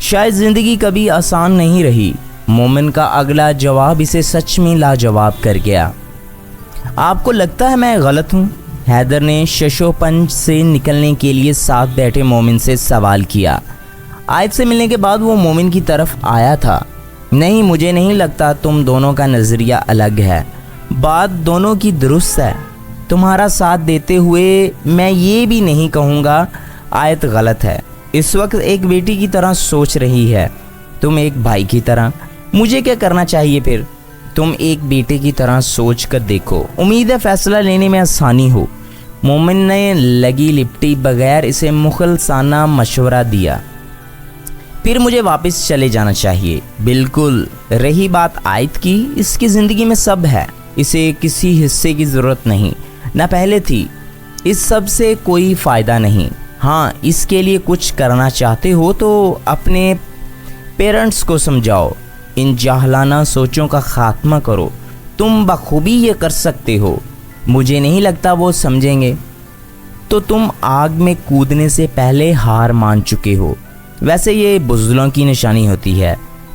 شاید زندگی کبھی آسان نہیں رہی۔ مومن کا اگلا جواب اسے سچ میں لاجواب کر گیا۔ آپ کو لگتا ہے میں غلط ہوں؟ حیدر نے ششو پنج سے نکلنے کے لیے ساتھ بیٹھے مومن سے سوال کیا۔ آیت سے ملنے کے بعد وہ مومن کی طرف آیا تھا۔ نہیں، مجھے نہیں لگتا، تم دونوں کا نظریہ الگ ہے، بات دونوں کی درست ہے۔ تمہارا ساتھ دیتے ہوئے میں یہ بھی نہیں کہوں گا آیت غلط ہے۔ اس وقت ایک بیٹی کی طرح سوچ رہی ہے، تم ایک بھائی کی طرح۔ مجھے کیا کرنا چاہیے پھر؟ تم ایک بیٹے کی طرح سوچ کر دیکھو، امید ہے فیصلہ لینے میں آسانی ہو۔ مومن نے لگی لپٹی بغیر اسے مخلصانہ مشورہ دیا۔ پھر مجھے واپس چلے جانا چاہیے۔ بالکل۔ رہی بات آیت کی، اس کی زندگی میں سب ہے، اسے کسی حصے کی ضرورت نہیں، نہ پہلے تھی۔ اس سب سے کوئی فائدہ نہیں۔ ہاں، اس کے لیے کچھ کرنا چاہتے ہو تو اپنے پیرنٹس کو سمجھاؤ، ان جاہلانہ سوچوں کا خاتمہ کرو۔ تم بخوبی یہ کر سکتے ہو۔ مجھے نہیں لگتا وہ سمجھیں گے۔ تو تم آگ میں کودنے سے پہلے ہار مان چکے ہو۔ ویسے یہ بزدلوں کی نشانی ہوتی ہے۔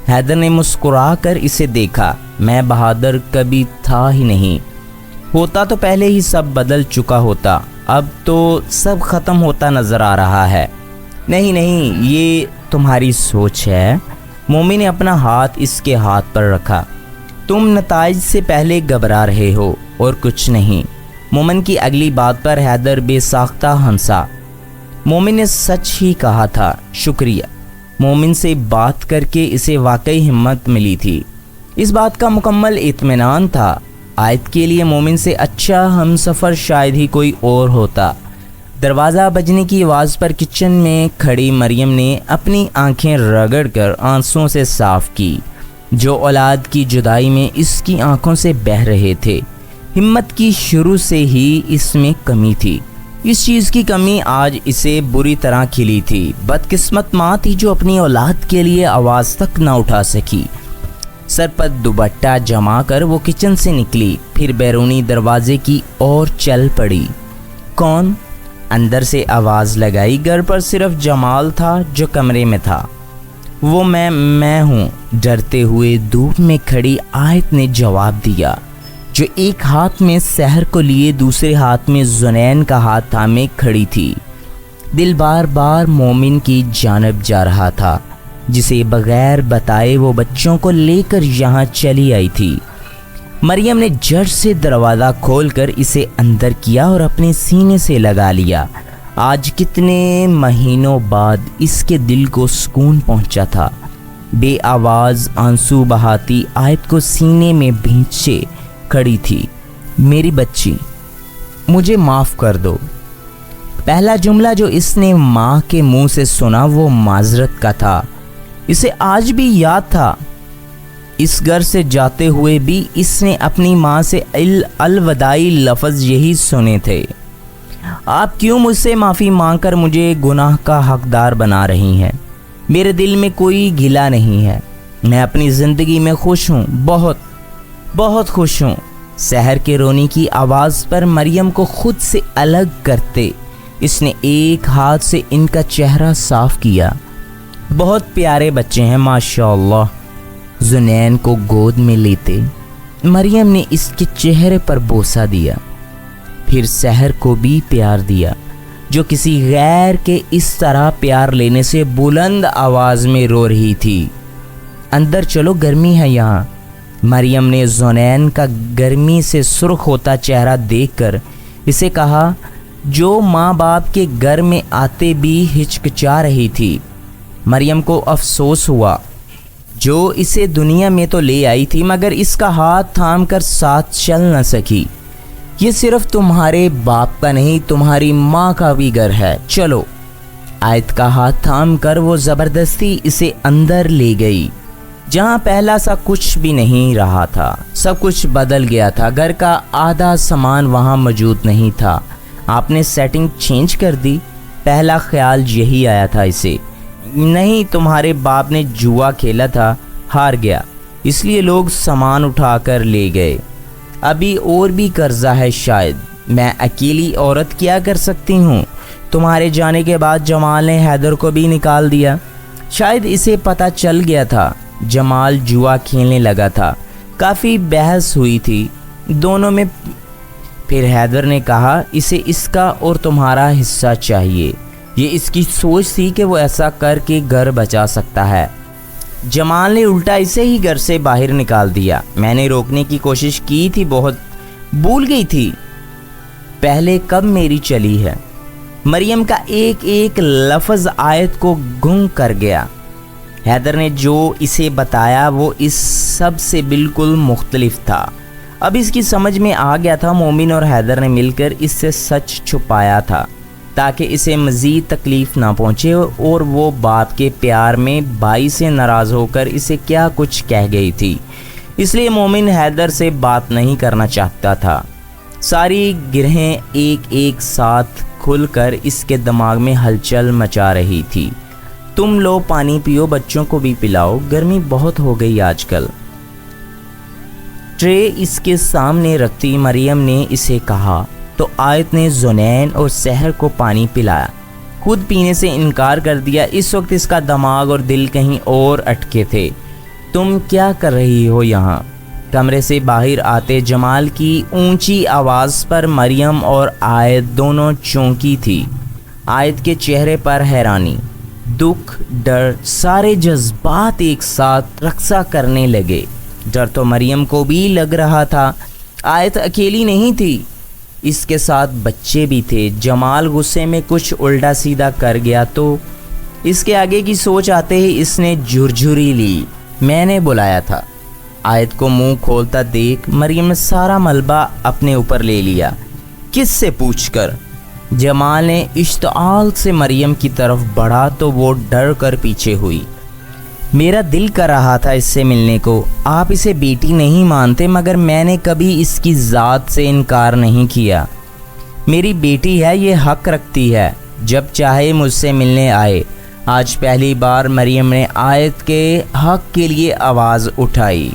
حیدر نے مسکرا کر اسے دیکھا۔ میں بہادر کبھی تھا ہی نہیں، ہوتا تو پہلے ہی سب بدل چکا ہوتا، اب تو سب ختم ہوتا نظر آ رہا ہے۔ نہیں نہیں، یہ تمہاری سوچ ہے۔ مومن نے اپنا ہاتھ اس کے ہاتھ پر رکھا۔ تم نتائج سے پہلے گھبرا رہے ہو اور کچھ نہیں۔ مومن کی اگلی بات پر حیدر بے ساختہ ہنسا۔ مومن نے سچ ہی کہا تھا۔ شکریہ۔ مومن سے بات کر کے اسے واقعی ہمت ملی تھی۔ اس بات کا مکمل اطمینان تھا۔ آیت کے لیے مومن سے اچھا ہم سفر شاید ہی کوئی اور ہوتا۔ دروازہ بجنے کی آواز پر کچن میں کھڑی مریم نے اپنی آنکھیں رگڑ کر آنسوؤں سے صاف کی، جو اولاد کی جدائی میں اس کی آنکھوں سے بہہ رہے تھے۔ ہمت کی شروع سے ہی اس میں کمی تھی۔ اس چیز کی کمی آج اسے بری طرح کھلی تھی۔ بدقسمت ماں تھی جو اپنی اولاد کے لیے آواز تک نہ اٹھا سکی۔ سر پر دوپٹہ جما کر وہ کچن سے نکلی، پھر بیرونی دروازے کی اور چل پڑی۔ کون؟ اندر سے آواز لگائی۔ گھر پر صرف جمال تھا جو کمرے میں تھا۔ وہ میں ہوں، ڈرتے ہوئے دھوپ میں کھڑی آیت نے جواب دیا، جو ایک ہاتھ میں سحر کو لیے دوسرے ہاتھ میں زنین کا ہاتھ تھامے کھڑی تھی۔ دل بار بار مومن کی جانب جا رہا تھا، جسے بغیر بتائے وہ بچوں کو لے کر یہاں چلی آئی تھی۔ مریم نے جڑ سے دروازہ کھول کر اسے اندر کیا اور اپنے سینے سے لگا لیا۔ آج کتنے مہینوں بعد اس کے دل کو سکون پہنچا تھا۔ بے آواز آنسو بہاتی آیت کو سینے میں بھینچے کھڑی تھی۔ میری بچی، مجھے معاف کر دو۔ پہلا جملہ جو اس نے ماں کے منہ سے سنا وہ معذرت کا تھا۔ اسے آج بھی یاد تھا، اس گھر سے جاتے ہوئے بھی اس نے اپنی ماں سے الوداعی لفظ یہی سنے تھے، آپ کیوں مجھ سے معافی مانگ کر مجھے گناہ کا حقدار بنا رہی ہیں؟ میرے دل میں کوئی گلہ نہیں ہے، میں اپنی زندگی میں خوش ہوں، بہت بہت خوش ہوں۔ سحر کے رونے کی آواز پر مریم کو خود سے الگ کرتے اس نے ایک ہاتھ سے ان کا چہرہ صاف کیا۔ بہت پیارے بچے ہیں ماشاءاللہ۔ زنین کو گود میں لیتے مریم نے اس کے چہرے پر بوسہ دیا، پھر سحر کو بھی پیار دیا، جو کسی غیر کے اس طرح پیار لینے سے بلند آواز میں رو رہی تھی۔ اندر چلو، گرمی ہے یہاں۔ مریم نے زنین کا گرمی سے سرخ ہوتا چہرہ دیکھ کر اسے کہا، جو ماں باپ کے گھر میں آتے بھی ہچکچا رہی تھی۔ مریم کو افسوس ہوا، جو اسے دنیا میں تو لے آئی تھی مگر اس کا ہاتھ تھام کر ساتھ چل نہ سکی۔ یہ صرف تمہارے باپ کا نہیں، تمہاری ماں کا بھی گھر ہے، چلو۔ آیت کا ہاتھ تھام کر وہ زبردستی اسے اندر لے گئی، جہاں پہلا سا کچھ بھی نہیں رہا تھا۔ سب کچھ بدل گیا تھا، گھر کا آدھا سامان وہاں موجود نہیں تھا۔ آپ نے سیٹنگ چینج کر دی؟ پہلا خیال یہی آیا تھا اسے۔ نہیں، تمہارے باپ نے جوا کھیلا تھا، ہار گیا، اس لیے لوگ سامان اٹھا کر لے گئے۔ ابھی اور بھی قرضہ ہے شاید، میں اکیلی عورت کیا کر سکتی ہوں؟ تمہارے جانے کے بعد جمال نے حیدر کو بھی نکال دیا۔ شاید اسے پتہ چل گیا تھا جمال جوا کھیلنے لگا تھا۔ کافی بحث ہوئی تھی دونوں میں، پھر حیدر نے کہا اسے اس کا اور تمہارا حصہ چاہیے، یہ اس کی سوچ تھی کہ وہ ایسا کر کے گھر بچا سکتا ہے۔ جمال نے الٹا اسے ہی گھر سے باہر نکال دیا۔ میں نے روکنے کی کوشش کی تھی، بہت بھول گئی تھی پہلے کب میری چلی ہے۔ مریم کا ایک ایک لفظ آیت کو گم کر گیا۔ حیدر نے جو اسے بتایا وہ اس سب سے بالکل مختلف تھا۔ اب اس کی سمجھ میں آ گیا تھا مومن اور حیدر نے مل کر اس سے سچ چھپایا تھا تاکہ اسے مزید تکلیف نہ پہنچے، اور وہ باپ کے پیار میں بھائی سے ناراض ہو کر اسے کیا کچھ کہہ گئی تھی، اس لیے مومن حیدر سے بات نہیں کرنا چاہتا تھا۔ ساری گرہیں ایک ایک ساتھ کھل کر اس کے دماغ میں ہلچل مچا رہی تھی۔ تم لو پانی پیو، بچوں کو بھی پلاؤ، گرمی بہت ہو گئی آج کل۔ ٹرے اس کے سامنے رکھتی مریم نے اسے کہا تو آیت نے زنین اور سحر کو پانی پلایا، خود پینے سے انکار کر دیا۔ اس وقت اس کا دماغ اور دل کہیں اور اٹکے تھے۔ تم کیا کر رہی ہو یہاں؟ کمرے سے باہر آتے جمال کی اونچی آواز پر مریم اور آیت دونوں چونکی تھی۔ آیت کے چہرے پر حیرانی، دکھ، ڈر، سارے جذبات ایک ساتھ رقصہ کرنے لگے۔ ڈر تو مریم کو بھی لگ رہا تھا، آیت اکیلی نہیں تھی، اس کے ساتھ بچے بھی تھے۔ جمال غصے میں کچھ الٹا سیدھا کر گیا تو اس کے آگے کی سوچ آتے ہی اس نے جھرجھری لی۔ میں نے بلایا تھا۔ آیت کو منہ کھولتا دیکھ مریم نے سارا ملبہ اپنے اوپر لے لیا۔ کس سے پوچھ کر؟ جمال نے اشتعال سے مریم کی طرف بڑھا تو وہ ڈر کر پیچھے ہوئی۔ میرا دل کر رہا تھا اس سے ملنے کو، آپ اسے بیٹی نہیں مانتے مگر میں نے کبھی اس کی ذات سے انکار نہیں کیا۔ میری بیٹی ہے، یہ حق رکھتی ہے، جب چاہے مجھ سے ملنے آئے۔ آج پہلی بار مریم نے آیت کے حق کے لیے آواز اٹھائی۔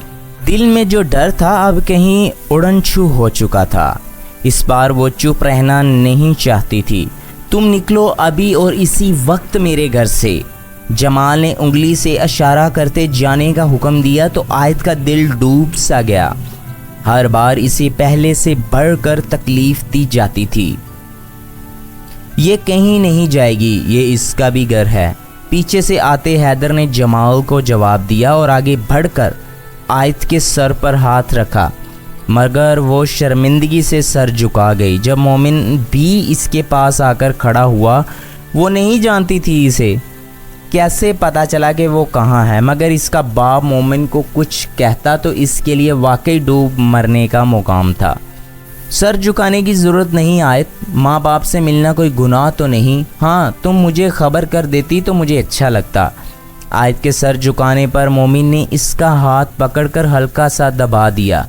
دل میں جو ڈر تھا اب کہیں اڑن چھو ہو چکا تھا۔ اس بار وہ چپ رہنا نہیں چاہتی تھی۔ تم نکلو ابھی اور اسی وقت میرے گھر سے۔ جمال نے انگلی سے اشارہ کرتے جانے کا حکم دیا تو آیت کا دل ڈوب سا گیا۔ ہر بار اسے پہلے سے بڑھ کر تکلیف دی جاتی تھی۔ یہ کہیں نہیں جائے گی، یہ اس کا بھی گھر ہے۔ پیچھے سے آتے حیدر نے جمال کو جواب دیا اور آگے بڑھ کر آیت کے سر پر ہاتھ رکھا، مگر وہ شرمندگی سے سر جھکا گئی۔ جب مومن بھی اس کے پاس آ کر کھڑا ہوا، وہ نہیں جانتی تھی اسے کیسے پتہ چلا کہ وہ کہاں ہے، مگر اس کا باپ مومن کو کچھ کہتا تو اس کے لیے واقعی ڈوب مرنے کا مقام تھا۔ سر جھکانے کی ضرورت نہیں آیت، ماں باپ سے ملنا کوئی گناہ تو نہیں۔ ہاں تم مجھے خبر کر دیتی تو مجھے اچھا لگتا۔ آیت کے سر جھکانے پر مومن نے اس کا ہاتھ پکڑ کر ہلکا سا دبا دیا۔